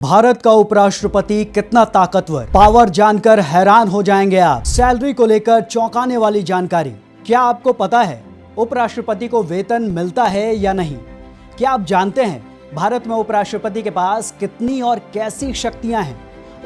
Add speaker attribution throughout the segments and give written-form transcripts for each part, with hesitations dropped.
Speaker 1: भारत का उपराष्ट्रपति कितना ताकतवर, पावर जानकर हैरान हो जाएंगे आप। सैलरी को लेकर चौंकाने वाली जानकारी। क्या आपको पता है उपराष्ट्रपति को वेतन मिलता है या नहीं? क्या आप जानते हैं भारत में उपराष्ट्रपति के पास कितनी और कैसी शक्तियां हैं?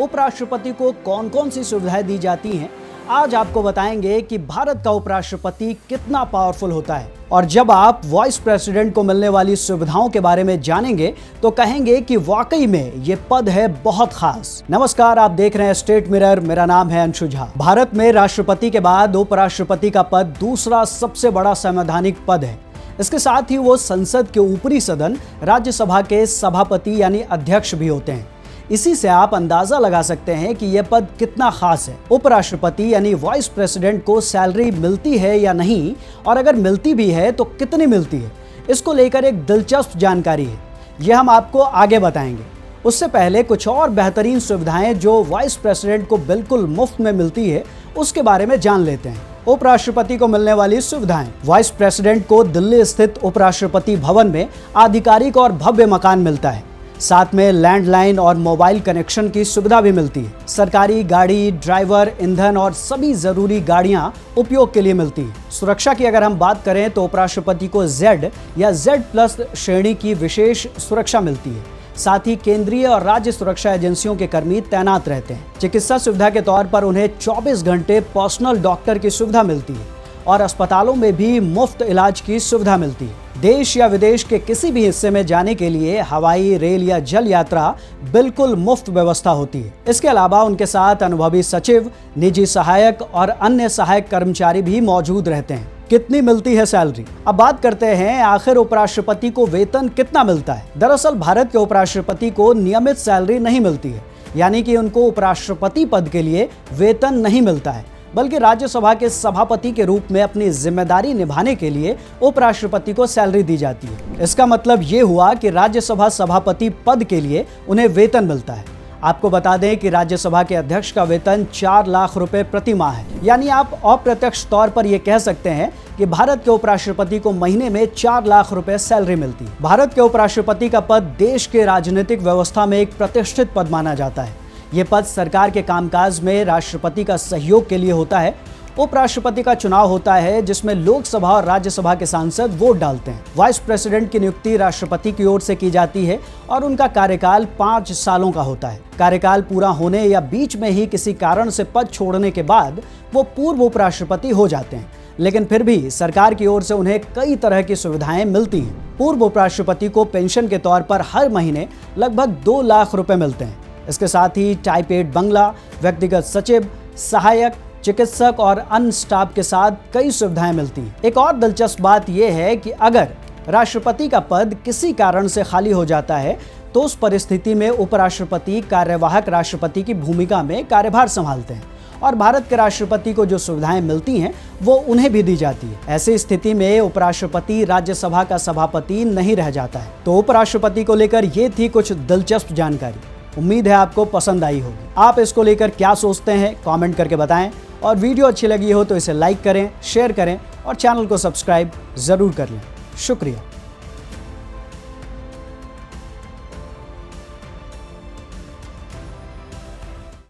Speaker 1: उपराष्ट्रपति को कौन कौन सी सुविधाएं दी जाती हैं? आज आपको बताएंगे कि भारत का उपराष्ट्रपति कितना पावरफुल होता है। और जब आप वाइस प्रेसिडेंट को मिलने वाली सुविधाओं के बारे में जानेंगे तो कहेंगे कि वाकई में ये पद है बहुत खास। नमस्कार, आप देख रहे हैं स्टेट मिरर। मेरा नाम है अंशु झा। भारत में राष्ट्रपति के बाद उपराष्ट्रपति का पद दूसरा सबसे बड़ा संवैधानिक पद है। इसके साथ ही वो संसद के ऊपरी सदन राज्यसभा के सभापति यानी अध्यक्ष भी होते हैं। इसी से आप अंदाजा लगा सकते हैं कि यह पद कितना खास है। उपराष्ट्रपति यानी वाइस प्रेसिडेंट को सैलरी मिलती है या नहीं, और अगर मिलती भी है तो कितनी मिलती है, इसको लेकर एक दिलचस्प जानकारी है। यह हम आपको आगे बताएंगे। उससे पहले कुछ और बेहतरीन सुविधाएं जो वाइस प्रेसिडेंट को बिल्कुल मुफ्त में मिलती है, उसके बारे में जान लेते हैं। उपराष्ट्रपति को मिलने वाली सुविधाएं। वाइस प्रेसिडेंट को दिल्ली स्थित उपराष्ट्रपति भवन में आधिकारिक और भव्य मकान मिलता है। साथ में लैंडलाइन और मोबाइल कनेक्शन की सुविधा भी मिलती है। सरकारी गाड़ी, ड्राइवर, ईंधन और सभी जरूरी गाड़ियां उपयोग के लिए मिलती हैं। सुरक्षा की अगर हम बात करें तो उपराष्ट्रपति को Z या Z+ श्रेणी की विशेष सुरक्षा मिलती है। साथ ही केंद्रीय और राज्य सुरक्षा एजेंसियों के कर्मी तैनात रहते हैं। चिकित्सा सुविधा के तौर पर उन्हें 24 घंटे पर्सनल डॉक्टर की सुविधा मिलती है और अस्पतालों में भी मुफ्त इलाज की सुविधा मिलती है। देश या विदेश के किसी भी हिस्से में जाने के लिए हवाई, रेल या जल यात्रा बिल्कुल मुफ्त व्यवस्था होती है। इसके अलावा उनके साथ अनुभवी सचिव, निजी सहायक और अन्य सहायक कर्मचारी भी मौजूद रहते हैं। कितनी मिलती है सैलरी? अब बात करते हैं आखिर उपराष्ट्रपति को वेतन कितना मिलता है। दरअसल भारत के उपराष्ट्रपति को नियमित सैलरी नहीं मिलती है, यानी कि उनको उपराष्ट्रपति पद के लिए वेतन नहीं मिलता है, बल्कि राज्यसभा के सभापति के रूप में अपनी जिम्मेदारी निभाने के लिए उपराष्ट्रपति को सैलरी दी जाती है। इसका मतलब ये हुआ कि राज्यसभा सभापति पद के लिए उन्हें वेतन मिलता है। आपको बता दें कि राज्यसभा के अध्यक्ष का वेतन 4 लाख रुपए प्रति माह है। यानी आप अप्रत्यक्ष तौर पर यह कह सकते हैं कि भारत के उपराष्ट्रपति को महीने में 4 लाख रुपए सैलरी मिलती है। भारत के उपराष्ट्रपति का पद देश के राजनीतिक व्यवस्था में एक प्रतिष्ठित पद माना जाता है। ये पद सरकार के कामकाज में राष्ट्रपति का सहयोग के लिए होता है। उपराष्ट्रपति का चुनाव होता है जिसमें लोकसभा और राज्यसभा के सांसद वोट डालते हैं। वाइस प्रेसिडेंट की नियुक्ति राष्ट्रपति की ओर से की जाती है और उनका कार्यकाल 5 सालों का होता है। कार्यकाल पूरा होने या बीच में ही किसी कारण से पद छोड़ने के बाद वो पूर्व उपराष्ट्रपति हो जाते हैं, लेकिन फिर भी सरकार की ओर से उन्हें कई तरह की सुविधाएं मिलती हैं। पूर्व उपराष्ट्रपति को पेंशन के तौर पर हर महीने लगभग 2 लाख रुपए मिलते हैं। इसके साथ ही टाइप 8 बंगला, व्यक्तिगत सचिव, सहायक, चिकित्सक और अन्य स्टाफ के साथ कई सुविधाएं मिलती हैं। एक और दिलचस्प बात यह है कि अगर राष्ट्रपति का पद किसी कारण से खाली हो जाता है तो उस परिस्थिति में उपराष्ट्रपति कार्यवाहक राष्ट्रपति की भूमिका में कार्यभार संभालते हैं और भारत के राष्ट्रपति को जो सुविधाएं मिलती हैं वो उन्हें भी दी जाती है। ऐसी स्थिति में उपराष्ट्रपति राज्यसभा का सभापति नहीं रह जाता है। तो उपराष्ट्रपति को लेकर ये थी कुछ दिलचस्प जानकारी। उम्मीद है आपको पसंद आई होगी। आप इसको लेकर क्या सोचते हैं कमेंट करके बताएं, और वीडियो अच्छी लगी हो तो इसे लाइक करें, शेयर करें और चैनल को सब्सक्राइब जरूर कर लें। शुक्रिया।